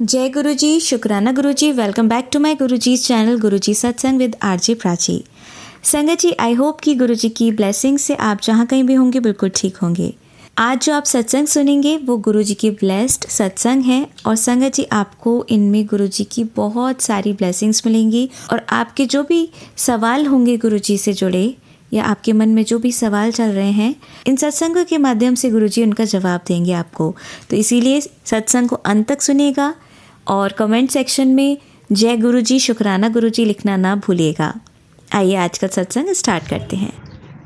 जय गुरु जी, शुक्राना गुरु जी। Welcome back to my Guru ji channel गुरु जी सत्संग विद आरजे प्राची। संगत जी, आई होप कि गुरु जी की ब्लेसिंग से आप जहाँ कहीं भी होंगे बिल्कुल ठीक होंगे। आज जो आप सत्संग सुनेंगे वो गुरु जी की ब्लेस्ड सत्संग है और संगत जी आपको इनमें गुरु जी की बहुत सारी ब्लेसिंग्स मिलेंगी और आपके जो भी सवाल होंगे गुरु जी से जुड़े या आपके मन में जो भी सवाल चल रहे हैं, इन सत्संगों के माध्यम से गुरु जी उनका जवाब देंगे आपको। तो इसीलिए सत्संग को अंत तक सुनिएगा और कमेंट सेक्शन में जय गुरु जी, शुक्राना गुरु जी लिखना ना भूलिएगा। आइए आज का सत्संग स्टार्ट करते हैं।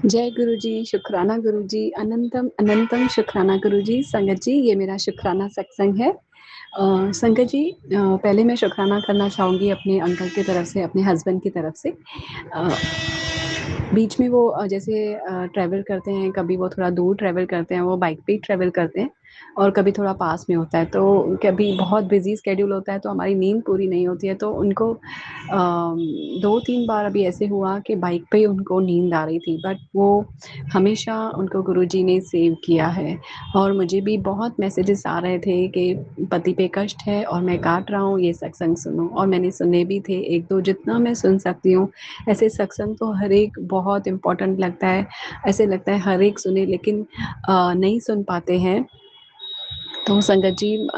जय गुरु जी, शुक्राना गुरु जी, अनंतम अनंतम शुक्राना गुरु जी। संगत जी, ये मेरा शुक्राना सत्संग है। संगत जी, पहले मैं शुक्राना करना चाहूँगी अपने अंकल की तरफ से, अपने हस्बैंड की तरफ से। बीच में वो जैसे ट्रैवल करते हैं, कभी वो थोड़ा दूर ट्रैवल करते हैं, वो बाइक पे ही ट्रैवल करते हैं और कभी थोड़ा पास में होता है। तो कभी बहुत बिजी स्केड्यूल होता है तो हमारी नींद पूरी नहीं होती है, तो उनको 2-3 बार अभी ऐसे हुआ कि बाइक पे ही उनको नींद आ रही थी, बट वो हमेशा उनको गुरुजी ने सेव किया है। और मुझे भी बहुत मैसेजेस आ रहे थे कि पति पे कष्ट है और मैं काट रहा हूँ, ये सत्संग सुनो। और मैंने सुने भी थे 1-2, जितना मैं सुन सकती हूँ। ऐसे सत्संग तो हर एक बहुत इम्पोर्टेंट लगता है, ऐसे लगता है हर एक सुने, लेकिन नहीं सुन पाते हैं। तो संगत जी,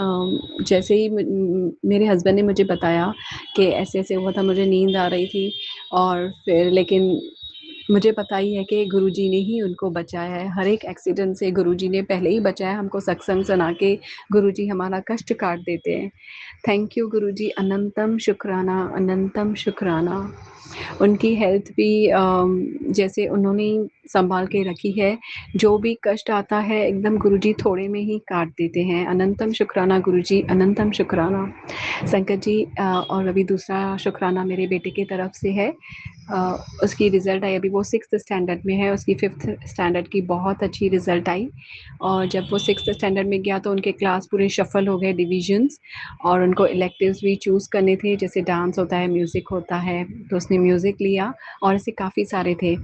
जैसे ही मेरे हस्बैंड ने मुझे बताया कि ऐसे-ऐसे हुआ था, मुझे नींद आ रही थी और फिर लेकिन मुझे पता ही है कि गुरुजी ने ही उनको बचाया है। हर एक एक्सीडेंट से गुरुजी ने पहले ही बचाया, हमको सत्संग सुना के गुरुजी हमारा कष्ट काट देते हैं। थैंक यू गुरुजी, अनंतम शुक्राना, अनंतम शुक्राना। उनकी हेल्थ भी जैसे उन्होंने संभाल के रखी है। जो भी कष्ट आता है एकदम गुरुजी थोड़े में ही काट देते हैं। अनंतम शुक्राना गुरुजी, अनंतम शुक्राना। संकट जी, और अभी दूसरा शुक्राना मेरे बेटे की तरफ से है। उसकी रिज़ल्ट आई, अभी वो 6th स्टैंडर्ड में है, उसकी 5th स्टैंडर्ड की बहुत अच्छी रिज़ल्ट आई। और जब वो 6th स्टैंडर्ड में गया तो उनके क्लास पूरे शफ़ल हो गए, डिवीज़न्स, और उनको इलेक्टिव्स भी चूज़ करने थे, जैसे डांस होता है, म्यूज़िक होता है, तो उसने म्यूज़िक लिया और ऐसे काफ़ी सारे थे।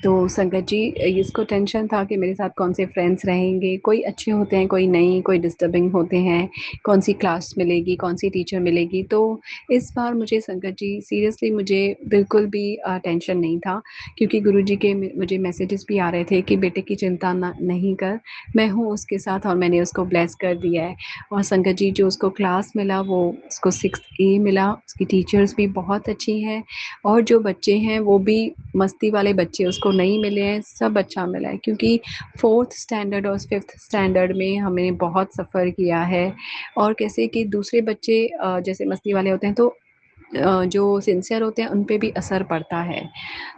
तो संगत जी, इसको टेंशन था कि मेरे साथ कौन से फ्रेंड्स रहेंगे, कोई अच्छे होते हैं, कोई नहीं, कोई डिस्टर्बिंग होते हैं, कौन सी क्लास मिलेगी, कौन सी टीचर मिलेगी। तो इस बार मुझे संगत जी सीरियसली मुझे बिल्कुल भी टेंशन नहीं था, क्योंकि गुरुजी के मुझे मैसेजेस भी आ रहे थे कि बेटे की चिंता नहीं कर, मैं हूँ उसके साथ और मैंने उसको ब्लेस कर दिया है। और संगत जी, जो उसको क्लास मिला वो उसको 6A मिला, उसकी टीचर्स भी बहुत अच्छी हैं और जो बच्चे हैं वो भी मस्ती वाले बच्चे उसको नहीं मिले हैं, सब अच्छा मिला है। क्योंकि 4th स्टैंडर्ड और 5th स्टैंडर्ड में हमने बहुत सफ़र किया है और कैसे कि दूसरे बच्चे जैसे मस्ती वाले होते हैं तो जो सिंसियर होते हैं उन पे भी असर पड़ता है।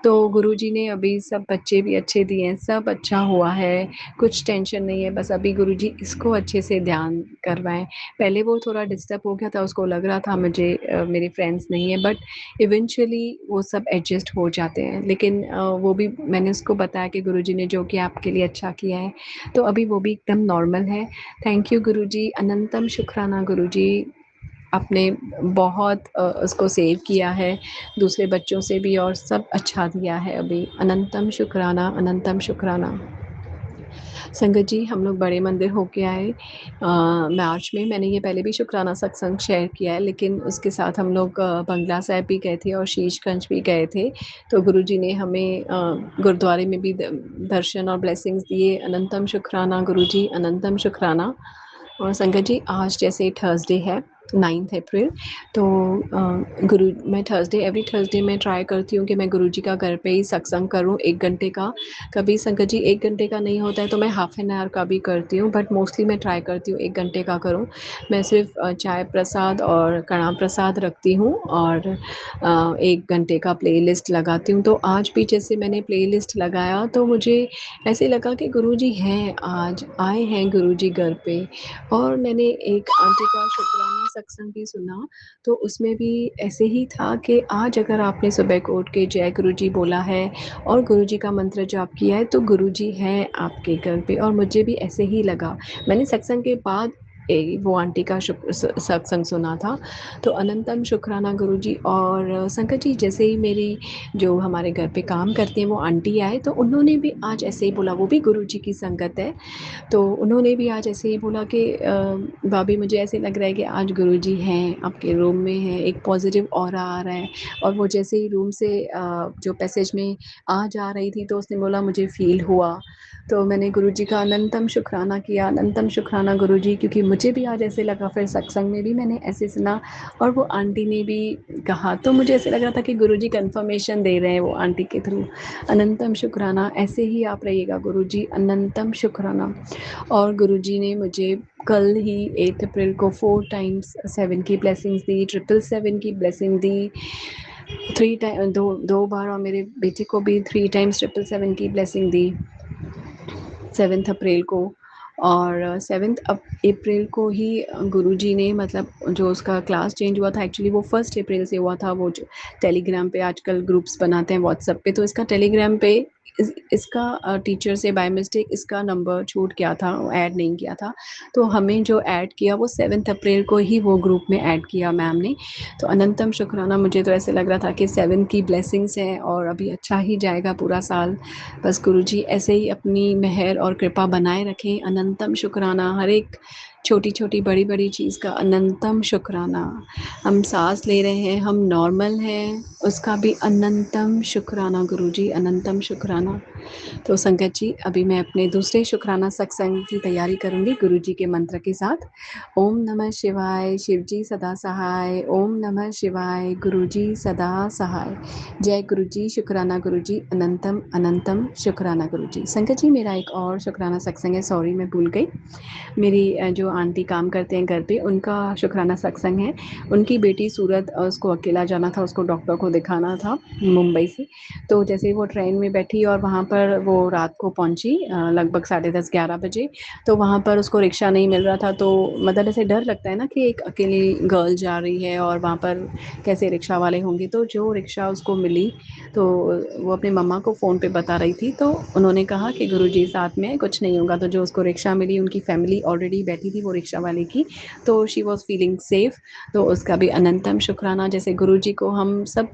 तो गुरुजी ने अभी सब बच्चे भी अच्छे दिए हैं, सब अच्छा हुआ है, कुछ टेंशन नहीं है, बस अभी गुरुजी इसको अच्छे से ध्यान करवाएँ। पहले वो थोड़ा डिस्टर्ब हो गया था, उसको लग रहा था मुझे मेरे फ्रेंड्स नहीं है, बट इवेंचुअली वो सब एडजस्ट हो जाते हैं। लेकिन वो भी मैंने उसको बताया कि गुरुजी ने जो किया आपके लिए अच्छा किया है, तो अभी वो भी एकदम नॉर्मल है। थैंक यू गुरुजी, अनंतम शुक्राना गुरुजी। आपने बहुत उसको सेव किया है दूसरे बच्चों से भी और सब अच्छा दिया है अभी। अनंतम शुक्राना, अनंतम शुक्राना। संगत जी, हम लोग बड़े मंदिर होके आए मार्च में। मैंने ये पहले भी शुक्राना सत्संग शेयर किया है, लेकिन उसके साथ हम लोग बंगला साहिब भी गए थे और शीशगंज भी गए थे। तो गुरुजी ने हमें गुरुद्वारे में भी दर्शन और ब्लेसिंग्स दिए। अनंतम शुक्राना गुरुजी, अनंतम शुक्राना। और संगत जी, आज जैसे थर्सडे है 9th अप्रैल, तो मैं थर्सडे एवरी थर्सडे मैं ट्राई करती हूँ कि मैं गुरुजी का घर पे ही सत्संग करूँ 1 घंटे का। कभी संगत जी 1 घंटे का नहीं होता है तो मैं हाफ़ एन आवर का भी करती हूँ, बट मोस्टली मैं ट्राई करती हूँ 1 घंटे का करूँ। मैं सिर्फ़ चाय प्रसाद और कड़ा प्रसाद रखती हूँ और 1 घंटे का प्लेलिस्ट लगाती हूँ। तो आज भी जैसे मैंने प्लेलिस्ट लगाया तो मुझे ऐसे लगा कि गुरुजी हैं, आज आए हैं गुरुजी घर पे। और मैंने एक आंटी का शुक्राना सत्संग भी सुना, तो उसमें भी ऐसे ही था कि आज अगर आपने सुबह को उठ के जय गुरुजी बोला है और गुरुजी का मंत्र जाप किया है तो गुरुजी हैं आपके घर पे। और मुझे भी ऐसे ही लगा। मैंने सत्संग के बाद वो आंटी का सत्संग सुना था। तो अनंतम शुक्राना गुरुजी। और संकट जी, जैसे ही मेरी जो हमारे घर पे काम करती हैं वो आंटी आए, तो उन्होंने भी आज ऐसे ही बोला, वो भी गुरुजी की संगत है। तो उन्होंने भी आज ऐसे ही बोला कि भाभी मुझे ऐसे लग रहा है कि आज गुरुजी हैं, आपके रूम में हैं, एक पॉजिटिव ऑरा आ रहा है। और वो जैसे ही रूम से जो पैसेज में आ जा रही थी तो उसने बोला मुझे फ़ील हुआ। तो मैंने गुरुजी का अनंतम शुक्राना किया, अनंतम शुक्राना गुरुजी, क्योंकि मुझे भी आज ऐसे लगा, फिर सत्संग में भी मैंने ऐसे सुना और वो आंटी ने भी कहा, तो मुझे ऐसे लग रहा था कि गुरुजी कन्फर्मेशन दे रहे हैं वो आंटी के थ्रू। अनंतम शुक्राना, ऐसे ही आप रहिएगा गुरुजी, अनंतम शुक्राना। और गुरुजी ने मुझे कल ही 8 अप्रैल को 4 टाइम्स 7 की ब्लेसिंग्स दी, 777 की ब्लेसिंग दी, 3 टाइम, दो बार, और मेरे बेटे को भी 3 टाइम्स 777 की ब्लेसिंग दी 7 अप्रैल को। और 7 अप्रैल को ही गुरुजी ने, मतलब जो उसका क्लास चेंज हुआ था, एक्चुअली वो 1 अप्रैल से हुआ था। वो जो टेलीग्राम पे आजकल ग्रुप्स बनाते हैं व्हाट्सएप पे, तो इसका टेलीग्राम पे इसका टीचर से बाय मिस्टेक इसका नंबर छूट गया था, ऐड नहीं किया था। तो हमें जो ऐड किया वो 7 अप्रैल को ही वो ग्रुप में ऐड किया मैम ने। तो अनंतम शुक्राना, मुझे तो ऐसे लग रहा था कि 7 की ब्लेसिंग्स हैं और अभी अच्छा ही जाएगा पूरा साल। बस गुरुजी ऐसे ही अपनी मेहर और कृपा बनाए रखें। अनंतम शुक्राना, हर एक छोटी-छोटी, बड़ी-बड़ी चीज़ का अनंतम शुक्राना। हम साँस ले रहे हैं, हम नॉर्मल हैं, उसका भी अनंतम शुक्राना गुरुजी, अनंतम शुक्राना। तो संगत जी, अभी मैं अपने दूसरे शुक्राना सत्संग की तैयारी करूँगी गुरुजी के मंत्र के साथ। ओम नमः शिवाय, शिवजी सदा सहाय। ओम नमः शिवाय, गुरुजी सदा सहाय। जय गुरुजी, शुक्राना गुरुजी, अनंतम अनंतम शुक्राना गुरुजी। संगत जी, मेरा एक और शुक्राना सत्संग है, सॉरी मैं भूल गई। मेरी जो आंटी काम करते हैं घर पे, उनका शुक्राना सत्संग है। उनकी बेटी सूरत, उसको अकेला जाना था, उसको डॉक्टर को दिखाना था मुंबई से। तो जैसे ही वो ट्रेन में बैठी और वहाँ पर वो रात को पहुँची लगभग 10:30-11 बजे, तो वहाँ पर उसको रिक्शा नहीं मिल रहा था। तो मतलब ऐसे डर लगता है ना कि एक अकेली गर्ल जा रही है और वहाँ पर कैसे रिक्शा वाले होंगे। तो जो रिक्शा उसको मिली, तो वो अपनी मम्मा को फ़ोन पे बता रही थी, तो उन्होंने कहा कि गुरुजी साथ में है, कुछ नहीं होगा। तो जो उसको रिक्शा मिली, उनकी फैमिली ऑलरेडी बैठी थी वो रिक्शा वाले की, तो शी वॉज़ फीलिंग सेफ़। तो उसका भी अनंतम शुक्राना। जैसे गुरुजी को हम सब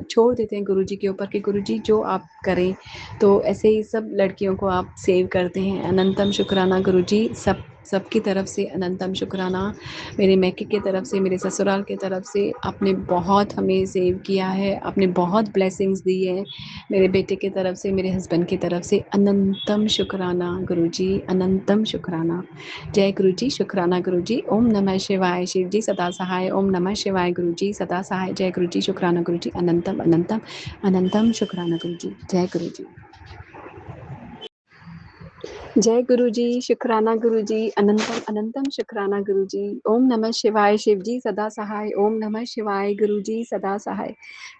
छोड़ देते हैं गुरुजी के ऊपर कि गुरुजी जो आप करें, तो ऐसे ही सब लड़कियों को आप सेव करते हैं। अनंतम शुक्राना गुरुजी, सबकी तरफ से अनंतम शुक्राना। मेरे मैके की तरफ से, मेरे ससुराल की तरफ से आपने बहुत हमें सेव किया है, आपने बहुत ब्लेसिंग्स दी है। मेरे बेटे की तरफ से, मेरे हस्बैंड की तरफ से अनंतम शुक्राना गुरुजी, अनंतम शुक्राना। जय गुरुजी, शुक्राना गुरुजी। ओम नमः शिवाय, शिवजी सदा सहाय। ओम नमः शिवाय, गुरुजी सदा सहाय। जय गुरुजी, शुक्राना गुरुजी, अनंतम अनंतम अनंतम शुक्राना गुरुजी। जय गुरुजी। जय गुरुजी, शुक्राना गुरुजी, अनंतम अनंतम शुक्राना गुरुजी। ओम नमः शिवाय, शिवजी सदा सहाय। ओम नमः शिवाय, गुरुजी सदा सहाय।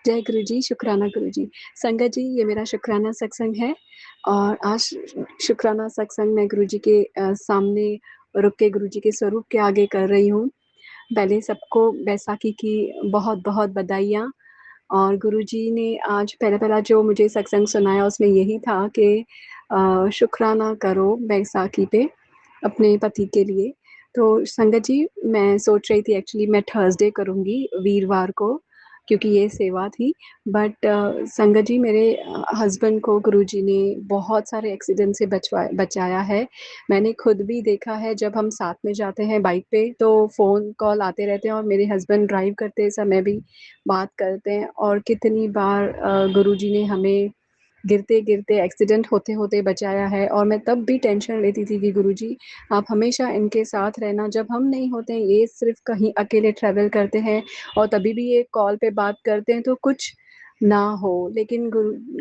जय गुरुजी, शुक्राना गुरुजी। संगत जी, ये मेरा शुक्राना सत्संग है और आज शुक्राना सत्संग मैं गुरुजी के सामने रुक के गुरुजी के स्वरूप के आगे कर रही हूँ। पहले सबको बैसाखी की बहुत-बहुत बधाइयाँ। और गुरुजी ने आज पहला-पहला जो मुझे सत्संग सुनाया उसमें यही था कि शुक्राना करो बैसाखी पे अपने पति के लिए। तो संगत जी, मैं सोच रही थी एक्चुअली मैं थर्सडे करूँगी, वीरवार को, क्योंकि ये सेवा थी। बट संगत जी, मेरे हस्बैंड को गुरुजी ने बहुत सारे एक्सीडेंट से बचाया है। मैंने खुद भी देखा है, जब हम साथ में जाते हैं बाइक पे तो फ़ोन कॉल आते रहते हैं और मेरे हस्बैंड ड्राइव करते समय भी बात करते हैं। और कितनी बार गुरुजी ने हमें गिरते-गिरते, एक्सीडेंट होते-होते बचाया है। और मैं तब भी टेंशन लेती थी कि गुरुजी आप हमेशा इनके साथ रहना, जब हम नहीं होते हैं, ये सिर्फ़ कहीं अकेले ट्रैवल करते हैं और तभी भी ये कॉल पे बात करते हैं तो कुछ ना हो। लेकिन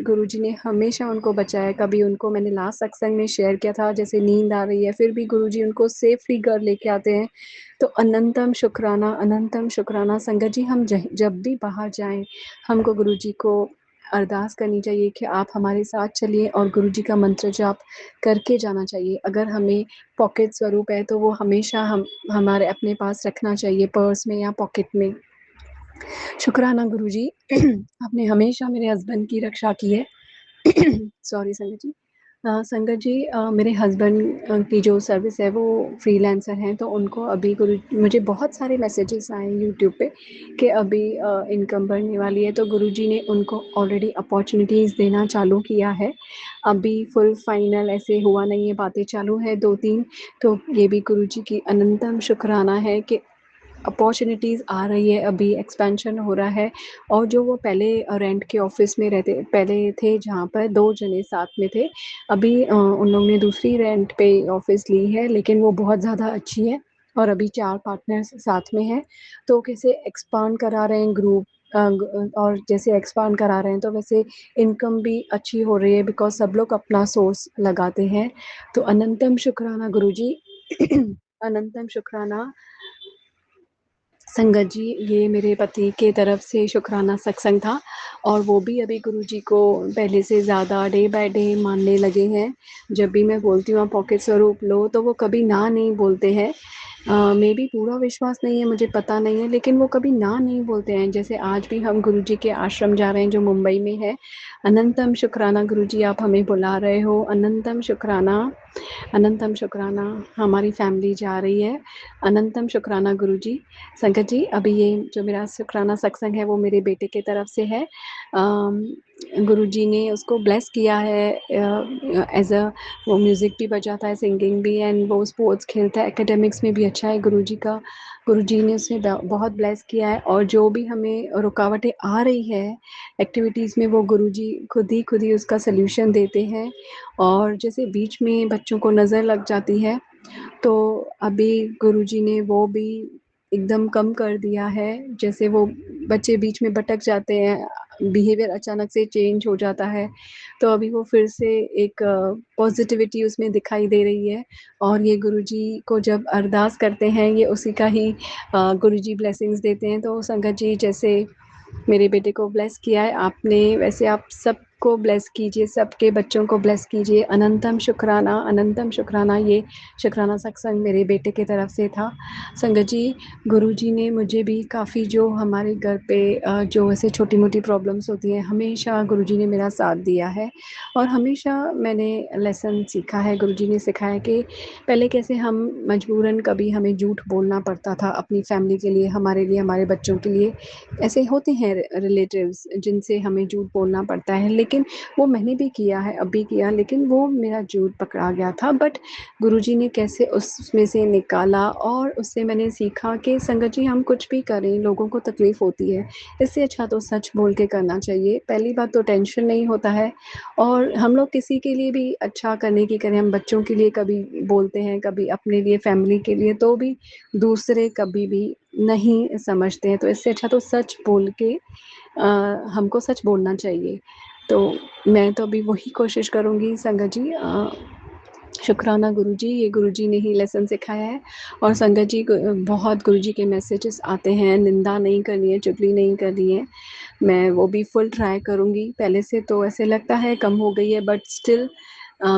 गुरुजी ने हमेशा उनको बचाया। कभी उनको मैंने लास्ट सत्संग में शेयर किया था, जैसे नींद आ रही है, फिर भी गुरुजी उनको सेफ़ली घर लेके आते हैं। तो अनंतम शुक्राना, अनंतम शुक्राना। संगत जी, हम जब भी बाहर जाएँ, हमको गुरुजी को अरदास करनी चाहिए कि आप हमारे साथ चलिए और गुरुजी का मंत्र जाप करके जाना चाहिए। अगर हमें पॉकेट स्वरूप है तो वो हमेशा हमारे अपने पास रखना चाहिए, पर्स में या पॉकेट में। शुक्राना गुरुजी, आपने हमेशा मेरे हस्बैंड की रक्षा की है। सॉरी संगत जी। संगत जी, मेरे हस्बैंड की जो सर्विस है वो फ्रीलांसर हैं, तो उनको अभी गुरु मुझे बहुत सारे मैसेजेस आए यूट्यूब पे कि अभी इनकम बढ़ने वाली है, तो गुरुजी ने उनको ऑलरेडी अपॉर्चुनिटीज़ देना चालू किया है। अभी फुल फाइनल ऐसे हुआ नहीं है, बातें चालू है 2-3, तो ये भी गुरुजी की अनंतम शुक्राना है कि अपॉर्चुनिटीज़ आ रही है, अभी एक्सपेंशन हो रहा है। और जो वो पहले रेंट के ऑफ़िस में रहते पहले थे, जहाँ पर 2 जने साथ में थे, अभी उन लोगों ने दूसरी रेंट पे ऑफ़िस ली है, लेकिन वो बहुत ज़्यादा अच्छी है और अभी 4 पार्टनर्स साथ में हैं। तो कैसे एक्सपांड करा रहे हैं ग्रुप, और जैसे एक्सपांड करा रहे हैं, तो वैसे इनकम भी अच्छी हो रही है, बिकॉज़ सब लोग अपना सोर्स लगाते हैं। तो अनंतम शुक्राना गुरुजी, अनंतम शुक्राना संगत जी, ये मेरे पति के तरफ से शुक्राना सत्संग था और वो भी अभी गुरुजी को पहले से ज़्यादा डे बाय डे मानने लगे हैं। जब भी मैं बोलती हूँ आप पॉकेट स्वरूप लो, तो वो कभी ना नहीं बोलते हैं। मेबी पूरा विश्वास नहीं है, मुझे पता नहीं है, लेकिन वो कभी ना नहीं बोलते हैं। जैसे आज भी हम गुरुजी के आश्रम जा रहे हैं जो मुंबई में है। अनंतम शुक्राना गुरुजी, आप हमें बुला रहे हो। अनंतम शुक्राना, अनंतम शुक्राना, हमारी फैमिली जा रही है। अनंतम शुक्राना गुरुजी। संगत जी, अभी ये जो मेरा शुक्राना सत्संग है वो मेरे बेटे की तरफ से है। गुरुजी ने उसको ब्लेस किया है एज़ अ, वो म्यूज़िक भी बजाता है, सिंगिंग भी, एंड वो स्पोर्ट्स खेलता है, एकेडमिक्स में भी अच्छा है। गुरुजी ने उसे बहुत ब्लेस किया है, और जो भी हमें रुकावटें आ रही है एक्टिविटीज़ में, वो गुरुजी खुद ही उसका सॉल्यूशन देते हैं। और जैसे बीच में बच्चों को नज़र लग जाती है, तो अभी गुरुजी ने वो भी एकदम कम कर दिया है। जैसे वो बच्चे बीच में भटक जाते हैं, बिहेवियर अचानक से चेंज हो जाता है, तो अभी वो फिर से एक पॉज़िटिविटी उसमें दिखाई दे रही है। और ये गुरुजी को जब अरदास करते हैं, ये उसी का ही गुरुजी ब्लेसिंग्स देते हैं। तो संगत जी, जैसे मेरे बेटे को ब्लेस किया है आपने, वैसे आप सबको ब्लेस कीजिए, सबके बच्चों को ब्लेस कीजिए। अनंतम शुक्राना, अनंतम शुक्राना। ये शुक्राना सत्संग मेरे बेटे की तरफ से था। संगत जी, गुरुजी ने मुझे भी काफ़ी, जो हमारे घर पे जो ऐसे छोटी-मोटी प्रॉब्लम्स होती हैं, हमेशा गुरुजी ने मेरा साथ दिया है। और हमेशा मैंने लेसन सीखा है, गुरुजी ने सिखाया कि पहले कैसे हम मजबूरन कभी हमें झूठ बोलना पड़ता था अपनी फैमिली के लिए, हमारे लिए, हमारे बच्चों के लिए। ऐसे होते हैं रिलेटिव्स जिनसे हमें झूठ बोलना पड़ता है, लेकिन वो मैंने भी किया है, अब भी किया, लेकिन वो मेरा झूठ पकड़ा गया था। बट गुरुजी ने कैसे उसमें से निकाला, और उससे मैंने सीखा कि संगत जी, हम कुछ भी करें, लोगों को तकलीफ़ होती है, इससे अच्छा तो सच बोल के करना चाहिए। पहली बात तो टेंशन नहीं होता है, और हम लोग किसी के लिए भी अच्छा करने की करें, हम बच्चों के लिए कभी बोलते हैं, कभी अपने लिए, फैमिली के लिए, तो भी दूसरे कभी भी नहीं समझते हैं। तो इससे अच्छा तो सच बोल के हमको सच बोलना चाहिए। तो मैं तो अभी वही कोशिश करूँगी संगत जी। शुक्राना गुरुजी, ये गुरुजी ने ही लेसन सिखाया है। और संगत जी, बहुत गुरुजी के मैसेजेस आते हैं, निंदा नहीं करनी है, चुगली नहीं करनी है। मैं वो भी फुल ट्राई करूँगी। पहले से तो ऐसे लगता है कम हो गई है, बट स्टिल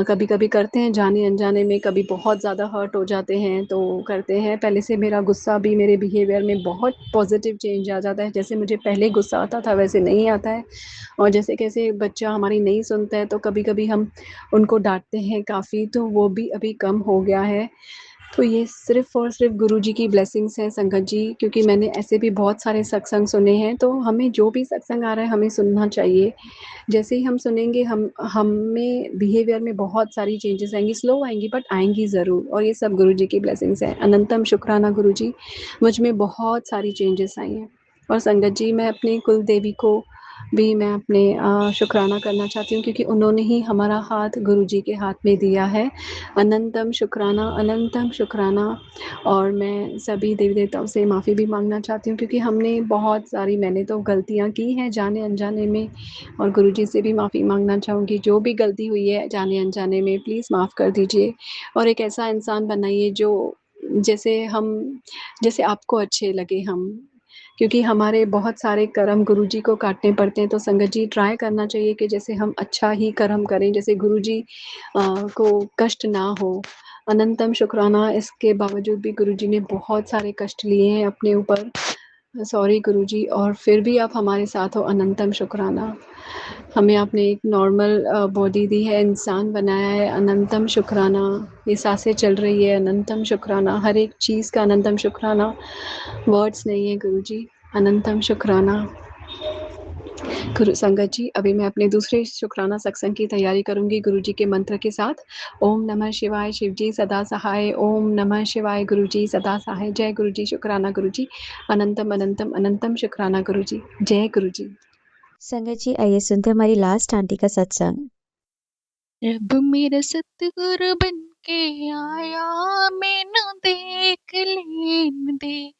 कभी-कभी करते हैं जाने-अनजाने में, कभी बहुत ज़्यादा हर्ट हो जाते हैं तो करते हैं। पहले से मेरा गुस्सा भी, मेरे बिहेवियर में बहुत पॉज़िटिव चेंज आ जाता है। जैसे मुझे पहले गुस्सा आता था वैसे नहीं आता है। और जैसे कैसे बच्चा हमारी नहीं सुनता है, तो कभी-कभी हम उनको डाँटते हैं काफ़ी, तो वो भी अभी कम हो गया है। तो ये सिर्फ़ और सिर्फ़ गुरुजी की ब्लेसिंग्स हैं संगत जी, क्योंकि मैंने ऐसे भी बहुत सारे सत्संग सुने हैं, तो हमें जो भी सत्संग आ रहा है हमें सुनना चाहिए। जैसे ही हम सुनेंगे, हमें बिहेवियर में बहुत सारी चेंजेस आएँगी, स्लो आएँगी, बट आएँगी ज़रूर, और ये सब गुरुजी की ब्लेसिंग्स हैं। अनंतम शुक्राना गुरुजी, मुझ में बहुत सारी चेंजेस आई हैं। और संगत जी, मैं अपनी कुल देवी को भी मैं अपने शुक्राना करना चाहती हूँ, क्योंकि उन्होंने ही हमारा हाथ गुरुजी के हाथ में दिया है। अनंतम शुक्राना, अनंतम शुक्राना। और मैं सभी देवी-देवताओं से माफ़ी भी माँगना चाहती हूँ, क्योंकि हमने बहुत सारी, मैंने तो गलतियाँ की हैं जाने-अनजाने में, और गुरुजी से भी माफ़ी माँगना चाहूँगी। जो भी गलती हुई है जाने-अनजाने में, प्लीज़ माफ़ कर दीजिए, और एक ऐसा इंसान बनाइए जो जैसे आपको अच्छे लगे हम। क्योंकि हमारे बहुत सारे कर्म गुरुजी को काटने पड़ते हैं, तो संगत जी, ट्राई करना चाहिए कि जैसे हम अच्छा ही कर्म करें, जैसे गुरुजी को कष्ट ना हो। अनंतम शुक्राना, इसके बावजूद भी गुरुजी ने बहुत सारे कष्ट लिए हैं अपने ऊपर। सॉरी गुरुजी, और फिर भी आप हमारे साथ हो, अनंतम शुक्राना। हमें आपने एक नॉर्मल बॉडी दी है, इंसान बनाया है, अनंतम शुक्राना। ये सांसें चल रही है, अनंतम शुक्राना। हर एक चीज़ का अनंतम शुक्राना, वर्ड्स नहीं है गुरुजी, अनंतम शुक्राना। गुरु संगत जी, अभी मैं अपने दूसरे शुक्राना सत्संग की तैयारी करूँगी गुरुजी के मंत्र के साथ। ओम नमः शिवाय, शिव जी सदा सहाय। ओम नमः शिवाय, गुरु जी सदा सहाय। जय गुरु जी, शुक्राना गुरु जी। अनंतम अनंतम अनंतम शुक्राना गुरु जी। जय गुरु जी। संगत जी, आइए सुनते हैं हमारी लास्ट आंटी का सत्संग। रब मेरा सतगुरु बन के आया, मैनू देख लेन दे।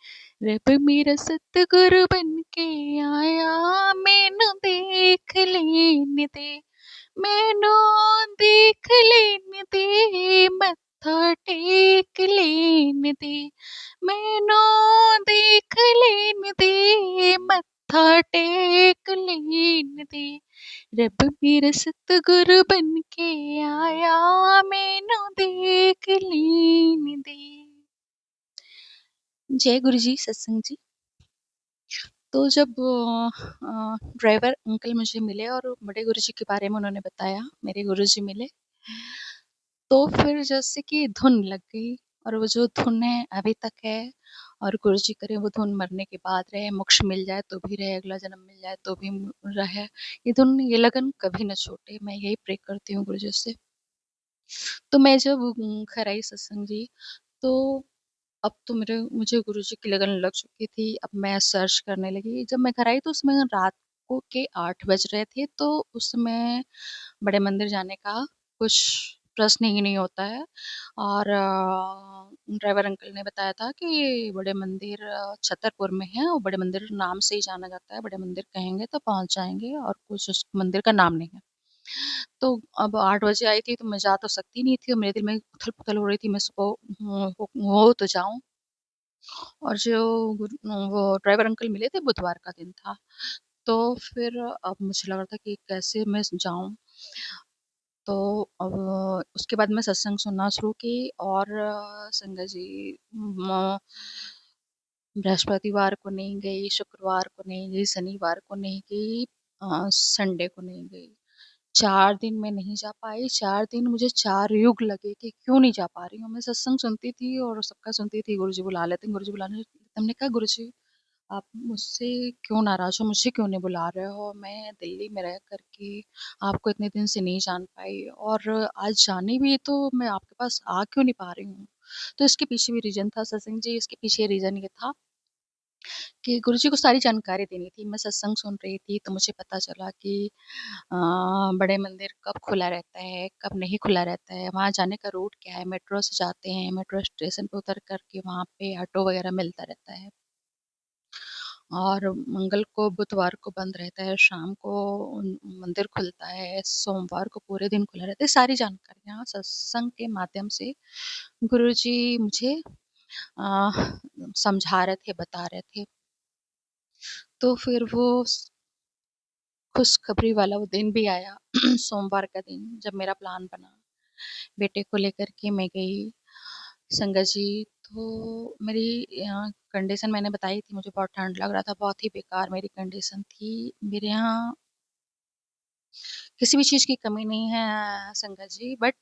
रब मेरा सतगुरु बन के आया, मैनू देख लेन दे। मैनू देख लेन दे, मत्था टेक लेन दे। मैनू देख लेन दे, मत्था टेक लेन दे। रब मेरा सतगुरु बन के आया, मैनू देख लेन दे। जय गुरु जी, सत्संग जी। तो जब ड्राइवर अंकल मुझे मिले और बड़े गुरु जी के बारे में उन्होंने बताया, मेरे गुरु जी मिले, तो फिर जैसे कि धुन लग गई। और वो जो धुन है अभी तक है, और गुरु जी करे वो धुन मरने के बाद रहे, मोक्ष मिल जाए तो भी रहे, अगला जन्म मिल जाए तो भी रहे। ये धुन, ये लगन कभी न छूटे, मैं यही प्रे करती हूँ गुरु जी से। तो मैं जब घर आई सत्संग जी, तो अब तो मुझे गुरुजी की लगन लग चुकी थी। अब मैं सर्च करने लगी। जब मैं घर आई तो उसमें रात को के 8 बज रहे थे, तो उस समय बड़े मंदिर जाने का कुछ प्रश्न ही नहीं होता है। और ड्राइवर अंकल ने बताया था कि बड़े मंदिर छतरपुर में है, और बड़े मंदिर नाम से ही जाना जाता है। बड़े मंदिर कहेंगे तो पहुँच जाएँगे, और कुछ उस मंदिर का नाम नहीं है। तो अब 8 बजे आई थी, तो मैं जा तो सकती नहीं थी, और मेरे दिल में उथल-पुथल हो रही थी, मैं सुबह हो तो जाऊँ। और जो वो ड्राइवर अंकल मिले थे, बुधवार का दिन था। तो फिर अब मुझे लग रहा था कि कैसे मैं जाऊँ? तो अब उसके बाद मैं सत्संग सुनना शुरू की, और संगत जी, म बृहस्पतिवार को नहीं गई, शुक्रवार को नहीं गई, शनिवार को नहीं गई, संडे को नहीं गई। 4 दिन मैं नहीं जा पाई। 4 दिन मुझे 4 युग लगे कि क्यों नहीं जा पा रही हूँ। मैं सत्संग सुनती थी और सबका सुनती थी, गुरुजी बुला लेते हैं, गुरुजी बुलाने। हमने कहा, गुरुजी आप मुझसे क्यों नाराज़ हो? मुझे क्यों नहीं बुला रहे हो? मैं दिल्ली में रह कर के आपको इतने दिन से नहीं जान पाई, और आज जानी भी तो मैं आपके पास आ क्यों नहीं पा रही हूँ? तो इसके पीछे भी रीज़न था सत्संग जी। इसके पीछे रीज़न ये था कि गुरुजी को सारी जानकारी देनी थी। मैं सत्संग सुन रही थी, तो मुझे पता चला कि अ, बड़े मंदिर कब खुला रहता है, कब नहीं खुला रहता है, वहाँ जाने का रूट क्या है। मेट्रो से जाते हैं, मेट्रो स्टेशन पे उतर कर के वहाँ पे ऑटो वगैरह मिलता रहता है। और मंगल को, बुधवार को बंद रहता है, शाम को मंदिर खुलता है, सोमवार को पूरे दिन खुला रहता है। सारी जानकारियाँ सत्संग के माध्यम से गुरुजी मुझे अ, समझा रहे थे, बता रहे थे। तो फिर वो खुशखबरी वाला वो दिन भी आया सोमवार का दिन, जब मेरा प्लान बना, बेटे को लेकर के मैं गई संगत जी। तो मेरी कंडीशन मैंने बताई थी, मुझे बहुत ठंड लग रहा था, बहुत ही बेकार मेरी कंडीशन थी। मेरे यहाँ किसी भी चीज़ की कमी नहीं है संगत जी, बट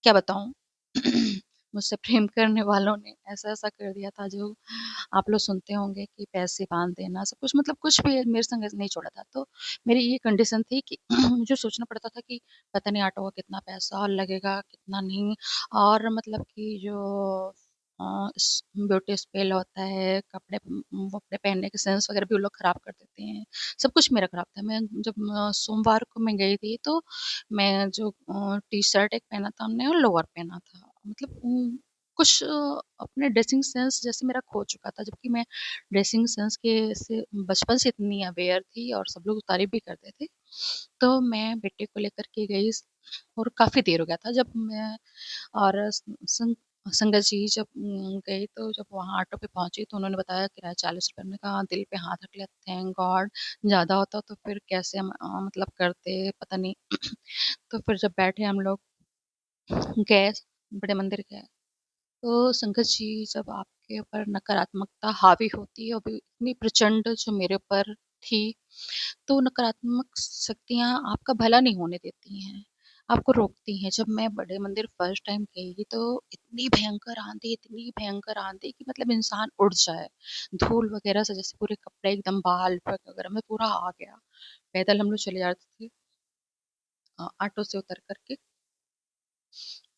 क्या बताऊँ? मुझसे प्रेम करने वालों ने ऐसा-ऐसा कर दिया था, जो आप लोग सुनते होंगे कि पैसे बाँध देना, सब कुछ, मतलब कुछ भी मेरे संग नहीं छोड़ा था। तो मेरी ये कंडीशन थी कि मुझे सोचना पड़ता था कि पता नहीं ऑटो का कितना पैसा लगेगा, कितना नहीं। और मतलब कि जो ब्यूटी स्पेल होता है, कपड़े पहनने के सेंस वगैरह भी वो लोग खराब कर देते हैं। सब कुछ मेरा खराब था। मैं जब सोमवार को मैं गई थी, तो मैं जो टी-शर्ट एक पहना था हमने, और लोअर पहना था। मतलब कुछ अपने ड्रेसिंग सेंस जैसे मेरा खो चुका था, जबकि मैं ड्रेसिंग सेंस के से बचपन से इतनी अवेयर थी, और सब लोग तारीफ़ भी करते थे। तो मैं बेटे को लेकर के गई, और काफ़ी देर हो गया था जब मैं, और संगत जी जब गई, तो जब वहाँ ऑटो पे पहुँची, तो उन्होंने बताया किराया ₹40। मैंने कहा, दिल पे हाथ रख लिया, थैंक गॉड। ज़्यादा होता तो फिर कैसे हम मतलब करते, पता नहीं। तो फिर जब बैठे हम लोग, गए, बड़े मंदिर गए। तो संगत जी, जब आपके के ऊपर नकारात्मकता हावी होती है, अभी इतनी प्रचंड जो मेरे ऊपर थी, तो नकारात्मक शक्तियाँ आपका भला नहीं होने देती हैं, आपको रोकती हैं। जब मैं बड़े मंदिर फर्स्ट टाइम गई तो इतनी भयंकर आँधी कि मतलब इंसान उड़ जाए। धूल वगैरह से जैसे पूरे कपड़े एकदम बाल वगैरह में पूरा आ गया। पैदल हम लोग चले जाते थे ऑटो से उतर कर के।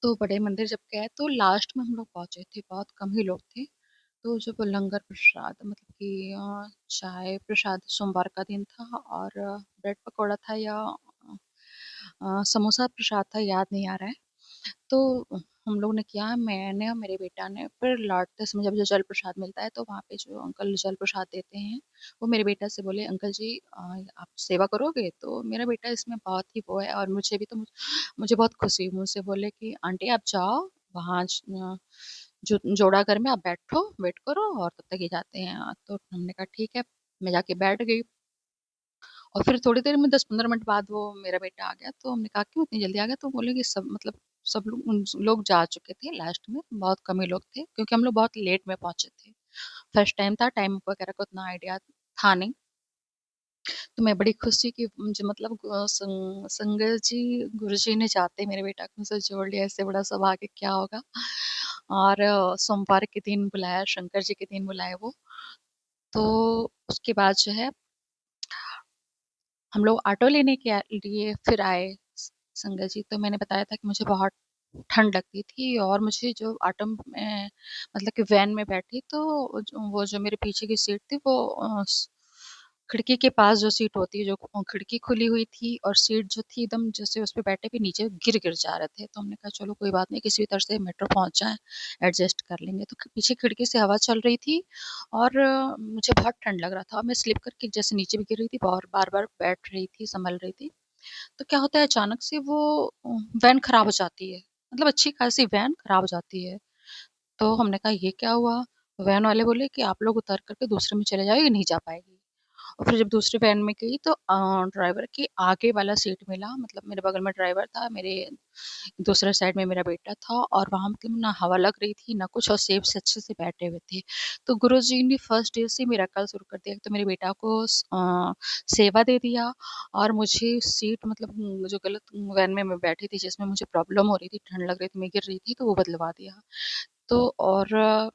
तो बड़े मंदिर जब गए तो लास्ट में हम लोग पहुँचे थे, बहुत कम ही लोग थे। तो जब लंगर प्रसाद मतलब कि चाय प्रसाद सोमवार का दिन था और ब्रेड पकौड़ा था या समोसा प्रसाद था, याद नहीं आ रहा है। तो हम लोग ने किया, मैंने और मेरे बेटा ने, फिर लौटते समय जब जो जल प्रसाद मिलता है तो वहाँ पे जो अंकल जल प्रसाद देते हैं, वो मेरे बेटा से बोले, अंकल जी आप सेवा करोगे? तो मेरा बेटा इसमें बहुत ही वो है और मुझे भी तो मुझे बहुत खुशी हुई। मुझसे बोले कि आंटी आप जाओ वहाँ जो जोड़ाघर में आप बैठो, वेट करो और तब तक ये जाते हैं। तो हमने कहा ठीक है, मैं जाके बैठ गई। और फिर थोड़ी देर में 10-15 मिनट बाद वो मेरा बेटा आ गया, तो हमने कहा क्यों इतनी जल्दी आ गया? तो बोले कि सब मतलब सब लोग जा चुके थे लास्ट में, बहुत कम ही लोग थे क्योंकि हम लोग बहुत लेट में पहुंचे थे। फर्स्ट टाइम था, टाइम वगैरह का उतना आइडिया था नहीं। तो मैं बड़ी खुश थी कि मुझे मतलब संगत जी गुरु जी ने जाते मेरे बेटा को मुझसे जोड़ लिया, इससे बड़ा सौभाग्य क्या होगा। और सोमवार के दिन बुलाया, शंकर जी के दिन बुलाए वो। तो उसके बाद जो है हम लोग ऑटो लेने के लिए फिर आए संगत जी। तो मैंने बताया था कि मुझे बहुत ठंड लगती थी और मुझे जो ऑटो में मतलब कि वैन में बैठी तो वो जो मेरे पीछे की सीट थी वो खिड़की के पास जो सीट होती है, जो खिड़की खुली हुई थी और सीट जो थी एकदम जैसे उस पे बैठे भी नीचे गिर गिर जा रहे थे। तो हमने कहा चलो कोई बात नहीं, किसी भी तरह से मेट्रो पहुंच जाए, एडजस्ट कर लेंगे। तो पीछे खिड़की से हवा चल रही थी और मुझे बहुत ठंड लग रहा था और मैं स्लिप करके जैसे नीचे भी गिर रही थी, और बार बार बैठ रही थी, संभल रही थी। तो क्या होता है अचानक से वो वैन खराब हो जाती है, मतलब अच्छी खासी वैन खराब हो जाती है। तो हमने कहा ये क्या हुआ? वैन वाले बोले कि आप लोग उतर करके दूसरे में चले जाओ, ये नहीं जा पाएगी। और फिर जब दूसरी वैन में गई तो ड्राइवर के आगे वाला सीट मिला, मतलब मेरे बगल में ड्राइवर था, मेरे दूसरे साइड में मेरा बेटा था और वहाँ मतलब ना हवा लग रही थी ना कुछ, और सेफ से अच्छे से बैठे हुए थे। तो गुरुजी ने फर्स्ट डे से मिरेकल शुरू कर दिया। तो मेरे बेटा को सेवा दे दिया और मुझे सीट मतलब जो गलत वैन में मैं बैठी थी जिसमें मुझे प्रॉब्लम हो रही थी, ठंड लग रही थी, मैं गिर रही थी, तो वो बदलवा दिया। तो और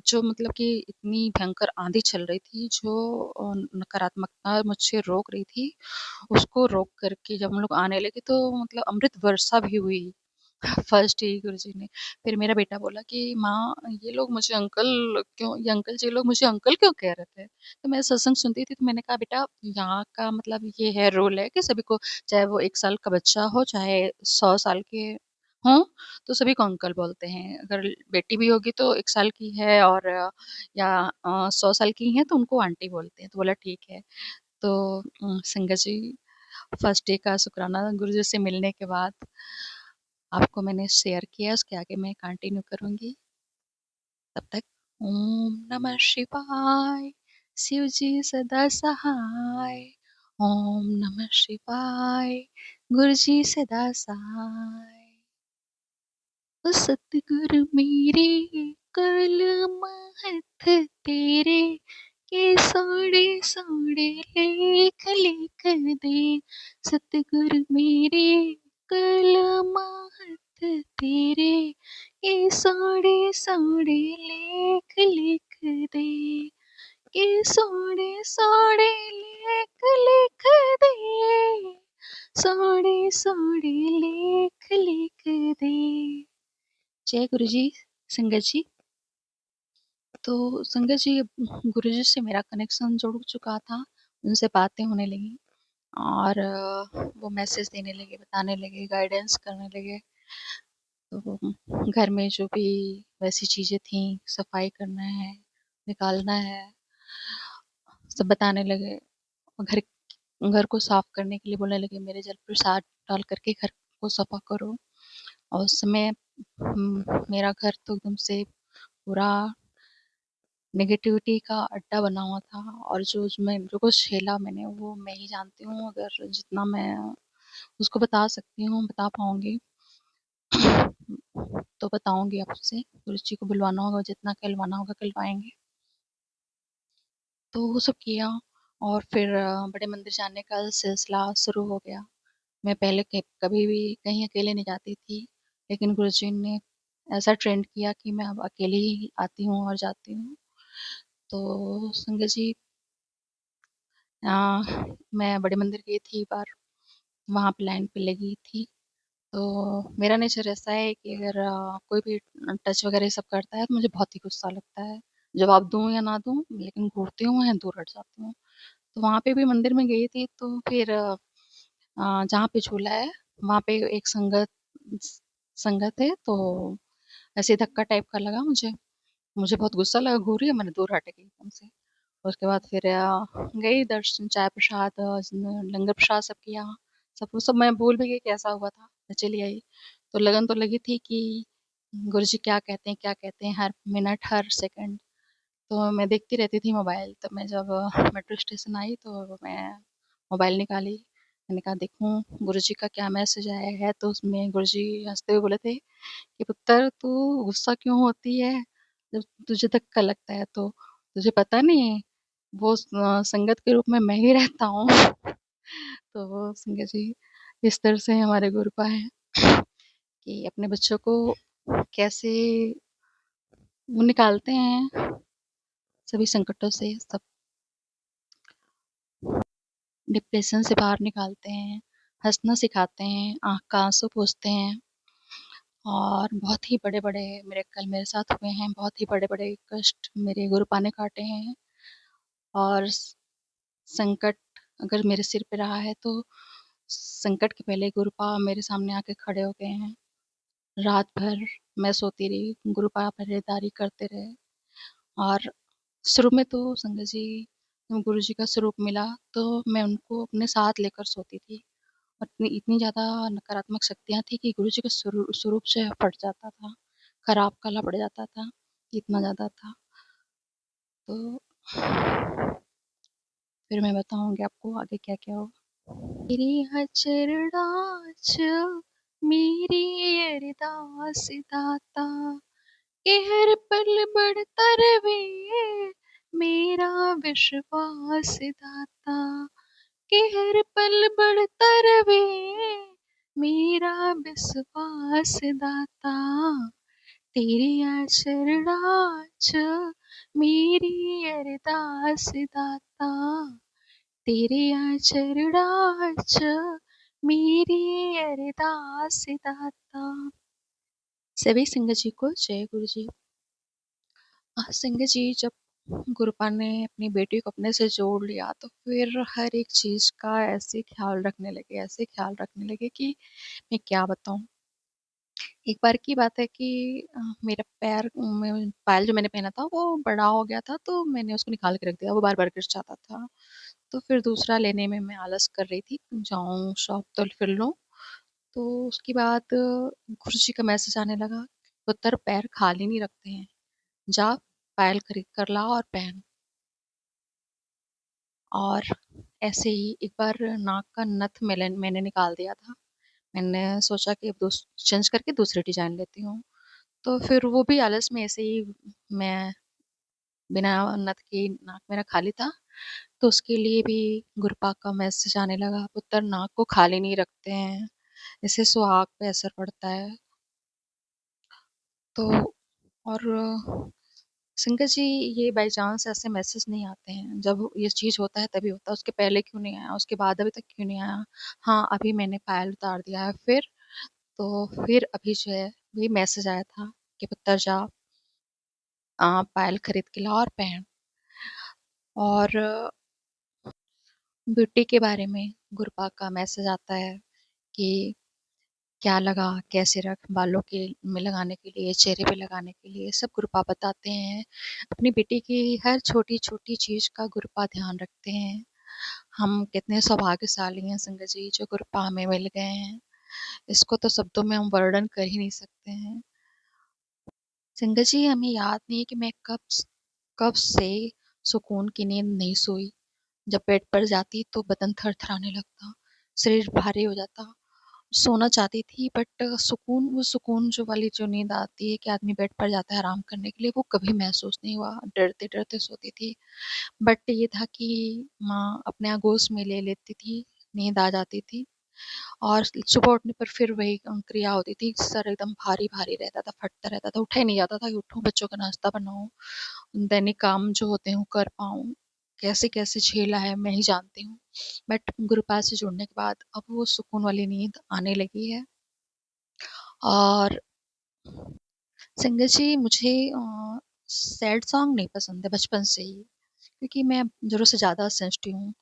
जो मतलब कि इतनी भयंकर आंधी चल रही थी, जो नकारात्मकता मुझसे रोक रही थी, उसको रोक करके जब हम लोग आने लगे तो मतलब अमृत वर्षा भी हुई फर्स्ट ही गुरुजी ने। फिर मेरा बेटा बोला कि माँ ये लोग मुझे अंकल क्यों, ये अंकल जी लोग मुझे अंकल क्यों कह रहे थे? तो मैं सत्संग सुनती थी, तो मैंने कहा बेटा यहाँ का मतलब ये है रूल है कि सभी को, चाहे वो 1 साल का बच्चा हो चाहे 100 साल के हों, तो सभी को अंकल बोलते हैं। अगर बेटी भी होगी तो 1 साल की है और या 100 साल की है तो उनको आंटी बोलते हैं। तो बोला ठीक है। तो संगत जी फर्स्ट डे का शुक्राना गुरुजी से मिलने के बाद आपको मैंने शेयर किया, उसके आगे मैं कंटिन्यू करूँगी। तब तक ओम नमः शिवाय, शिव जी सदा सहाय। ओम नमः शिवाय, गुरु जी सदा सहाय। ओ सतगुरु मेरे कलम हथ तेरे के सोड़े सोड़े लेख लिख दे। सतगुरु मेरे कलम हथ तेरे के सोड़े सोड़े लेख लिख दे। के सोड़े सोड़े लेख लिख दे। सोड़े सोड़े लेख लिख दे। जय गुरु जी। संगत जी, तो संगत जी गुरु जी से मेरा कनेक्शन जुड़ चुका था, उनसे बातें होने लगी और वो मैसेज देने लगे, बताने लगे, गाइडेंस करने लगे। तो घर में जो भी वैसी चीज़ें थी, सफाई करना है, निकालना है, सब बताने लगे। घर घर को साफ करने के लिए बोलने लगे, मेरे जल प्रसाद डाल करके घर को सफा करो। और उस समय मेरा घर तो एकदम से पूरा नेगेटिविटी का अड्डा बना हुआ था और जो कुछ झेला मैंने वो मैं ही जानती हूँ। अगर जितना मैं उसको बता सकती हूँ बता पाऊँगी। तो बताऊँगी आपसे, गुरुजी को बुलवाना होगा, जितना कहलवाना होगा कहलवाएँगे। तो वो सब किया और फिर बड़े मंदिर जाने का सिलसिला शुरू हो गया। मैं पहले कभी भी कहीं अकेले नहीं जाती थी, लेकिन गुरुजी ने ऐसा ट्रेंड किया कि मैं अब अकेले ही आती हूँ और जाती हूँ। तो संगत जी, अ, मैं बड़े मंदिर गई थी एक बार, वहाँ पे लाइन पे लगी थी। तो मेरा नेचर ऐसा है कि अगर कोई भी टच वगैरह ये सब करता है तो मुझे बहुत ही गुस्सा लगता है। जवाब दूँ या ना दूँ, लेकिन घूरती हूँ या दूर हट जाती हूँ। तो वहाँ पे भी मंदिर में गई थी, तो फिर जहाँ पे झूला है वहाँ पे एक संगत है, तो ऐसे धक्का टाइप का लगा मुझे। मुझे बहुत गुस्सा लगा, घूरी और मैंने दूर हट गई एकदम से। उसके बाद फिर गई दर्शन, चाय प्रसाद, लंगर प्रसाद सब किया। सब वो सब मैं भूल भी गई कैसा हुआ था, मैं चली आई। तो लगन तो लगी थी कि गुरुजी क्या कहते हैं हर मिनट हर सेकंड। तो मैं देखती रहती थी मोबाइल। तो मैं जब मेट्रो स्टेशन आई तो मैं मोबाइल निकाली। मैंने कहा देखूं गुरुजी का क्या मैसेज आया है। तो उसमें गुरुजी हंसते हुए बोले थे कि पुत्र तू गुस्सा क्यों होती है जब तुझे धक्का लगता है। तो तुझे पता नहीं वो संगत के रूप में मैं ही रहता हूँ। तो वो संगत जी इस तरह से हमारे गुरुपा है कि अपने बच्चों को कैसे वो निकालते हैं सभी संकटों से, सब डिप्रेशन से बाहर निकालते हैं, हंसना सिखाते हैं, आँख का आंसू पोंछते हैं। और बहुत ही बड़े-बड़े मिरेकल मेरे साथ हुए हैं, बहुत ही बड़े-बड़े कष्ट मेरे गुरुपा ने काटे हैं। और संकट अगर मेरे सिर पे रहा है तो संकट के पहले गुरुपा मेरे सामने आके खड़े हो गए हैं। रात भर मैं सोती रही, गुरुपा पहरेदारी करते रहे। और शुरू में तो संगत जी जब गुरुजी का स्वरूप मिला तो मैं उनको अपने साथ लेकर सोती थी। और इतनी इतनी ज़्यादा नकारात्मक शक्तियाँ थी कि गुरुजी का स्वरूप जो है फट जाता था, खराब काला पड़ जाता था, इतना ज़्यादा था। तो फिर मैं बताऊँगी आपको आगे क्या-क्या हुआ। तेरी है चरणा च मेरी अरदास दाता कि हर पल बढ़ता रहे मेरा विश्वास दाता कि हर पल बढ़ता रहे मेरा विश्वास दाता तेरी शरणा च मेरी अरदास दाता तेरे चरणा च मेरी अरदास दाता। सभी संगत जी को जय गुरु जी। संगत जी जब गुरुपा ने अपनी बेटी को अपने से जोड़ लिया तो फिर हर एक चीज़ का ऐसे ख्याल रखने लगे कि मैं क्या बताऊँ। एक बार की बात है कि मेरा पैर में पायल जो मैंने पहना था वो बड़ा हो गया था, तो मैंने उसको निकाल के रख दिया, वो बार-बार गिर जाता था। तो फिर दूसरा लेने में मैं आलस कर रही थी, जाऊँ शॉप तो फिर लूँ। तो उसके बाद गुरुजी का मैसेज आने लगा, पुत्र पैर खाली नहीं रखते हैं, जा पायल खरीद कर ला और पहन। और ऐसे ही एक बार नाक का नथ मैंने निकाल दिया था। मैंने सोचा कि अब चेंज करके दूसरी डिज़ाइन लेती हूँ। तो फिर वो भी आलस में ऐसे ही मैं बिना नथ के नाक मेरा खाली था, तो उसके लिए भी गुरुपा का मैसेज आने लगा, पुत्र नाक को खाली नहीं रखते हैं, इससे सुहाग पे असर पड़ता है। तो और संगत जी ये बाई चांस ऐसे मैसेज नहीं आते हैं, जब ये चीज़ होता है तभी होता है, उसके पहले क्यों नहीं आया, उसके बाद अभी तक क्यों नहीं आया। हाँ, अभी मैंने पायल उतार दिया है फिर, तो फिर अभी जो है वही मैसेज आया था कि पुत्र जा पायल खरीद के ला और पहन। और ब्यूटी के बारे में गुरुपा का मैसेज आता है कि क्या लगा, कैसे रख, बालों के में लगाने के लिए, चेहरे पे लगाने के लिए, सब गुरुपा बताते हैं। अपनी बेटी की हर छोटी-छोटी चीज़ का गुरुपा ध्यान रखते हैं। हम कितने सौभाग्यशाली हैं संगत जी जो गुरुपा हमें मिल गए हैं। इसको तो शब्दों में हम वर्णन कर ही नहीं सकते हैं। संगत जी हमें याद नहीं है कि मैं कब से सुकून की नींद नहीं सोई। जब बेड पर जाती तो बदन थरथराने लगता, शरीर भारी हो जाता सोना चाहती थी, बट वो सुकून जो वाली जो नींद आती है कि आदमी बेड पर जाता है आराम करने के लिए, वो कभी महसूस नहीं हुआ। डरते-डरते सोती थी। बट ये था कि माँ अपने आगोश में ले लेती थी, नींद आ जाती थी और सुबह उठने पर फिर वही क्रिया होती थी। सर एकदम भारी-भारी रहता था, फटता रहता था, उठा ही नहीं जाता था कि उठूँ, बच्चों का नाश्ता बनाऊँ, दैनिक काम जो होते हैं वो कर पाऊँ। कैसे-कैसे झेला है मैं ही जानती हूँ। बट गुरुपाद से जुड़ने के बाद अब वो सुकून वाली नींद आने लगी है। और संगत जी, मुझे सैड सॉन्ग नहीं पसंद है बचपन से ही, क्योंकि मैं ज़रूरत से ज़्यादा सेंसिटिव हूँ।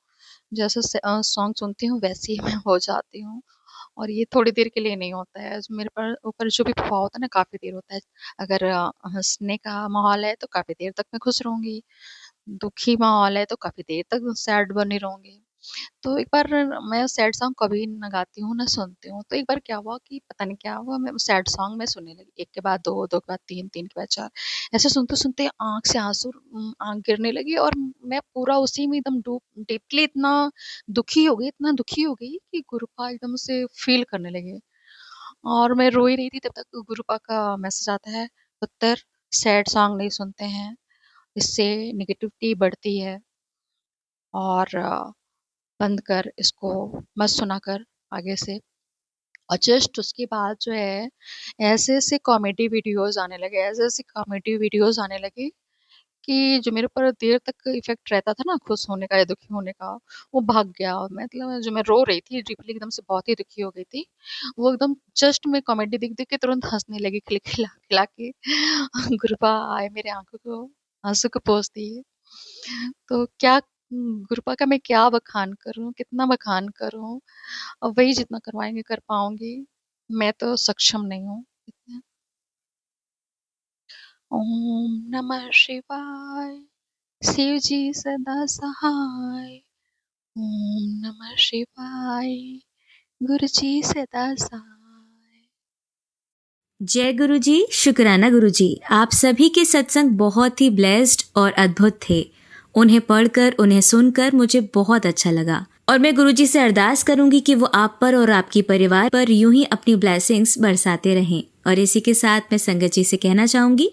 जैसे सॉन्ग सुनती हूँ वैसे ही मैं हो जाती हूँ, और ये थोड़ी देर के लिए नहीं होता है। मेरे पर ऊपर जो भी प्रभाव होता है ना, काफ़ी देर होता है। अगर हँसने का माहौल है तो काफ़ी देर तक मैं खुश रहूँगी, दुखी माहौल है तो काफ़ी देर तक सैड बनी रहूँगी। तो एक बार मैं सैड सॉन्ग कभी ना गाती हूँ, ना सुनती हूँ। तो एक बार क्या हुआ कि पता नहीं क्या हुआ, मैं सैड सॉन्ग मैं सुनने लगी। 1 के बाद 2, 2 के बाद 3, 3 के बाद 4, ऐसे सुनते-सुनते आँख से आँसू आँख गिरने लगी, और मैं पूरा उसी में एकदम डीपली इतना इतना दुखी हो गई कि गुरुपा एकदम से फ़ील करने लगे। और मैं रो ही रही थी तब तक गुरुपा का मैसेज आता है, "पुत्र, सैड सॉन्ग नहीं सुनते हैं, इससे नेगेटिविटी बढ़ती है, और बंद कर, इसको मत सुना कर आगे से।" और जस्ट उसके बाद जो है, ऐसे-ऐसे कॉमेडी वीडियोज़ आने लगे, ऐसे-ऐसे कॉमेडी वीडियोज़ आने लगे कि जो मेरे ऊपर देर तक इफ़ेक्ट रहता था ना खुश होने का या दुखी होने का, वो भाग गया। और मतलब जो मैं रो रही थी डीपली, एकदम से बहुत ही दुखी हो गई थी, वो एकदम जस्ट मैं कॉमेडी देख-देख के तुरंत हँसने लगी, खिलखिला के। गुरुपा आए मेरे आँखों को आँसू को पोंछ दिए। तो क्या गुरुपा का मैं क्या बखान करूँ, कितना बखान करूँ? वही जितना करवाएँगे कर पाऊँगी, मैं तो सक्षम नहीं हूँ इतना। ओम नमः शिवाय, शिव जी सदा सहाय। ओम नमः शिवाय, गुरु जी सदा सहाय। जय गुरु जी, शुक्राना गुरु जी। आप सभी के सत्संग बहुत ही ब्लेस्ड और अद्भुत थे। उन्हें पढ़कर, उन्हें सुनकर मुझे बहुत अच्छा लगा, और मैं गुरु जी से अरदास करूंगी कि वो आप पर और आपकी परिवार पर यूं ही अपनी ब्लेसिंग्स बरसाते रहें। और इसी के साथ मैं संगत जी से कहना चाहूंगी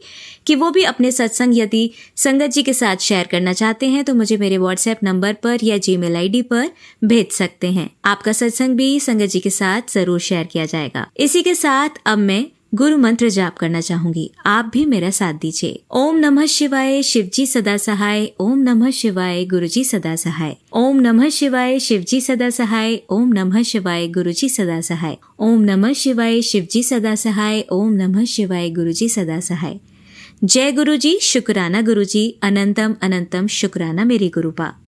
कि वो भी अपने सत्संग यदि संगत जी के साथ शेयर करना चाहते हैं तो मुझे मेरे व्हाट्सएप नंबर पर या जीमेल आईडी पर भेज सकते हैं। आपका सत्संग भी संगत जी के साथ जरूर शेयर किया जाएगा। इसी के साथ अब मैं गुरु मंत्र जाप करना चाहूंगी, आप भी मेरा साथ दीजिए। ओम नमः शिवाय, शिव जी सदा सहाय। ओम नमः शिवाय, गुरु जी सदा सहाय। ओम नमः शिवाय, शिव जी सदा सहाय। ओम नमः शिवाय, गुरु जी सदा सहाय। ओम नमः शिवाय, शिव जी सदा सहाय। ओम नमः शिवाय, गुरु जी सदा सहाय। जय गुरु जी, शुक्राना गुरु जी, अनंतम अनंतम शुक्राना मेरी गुरुपा।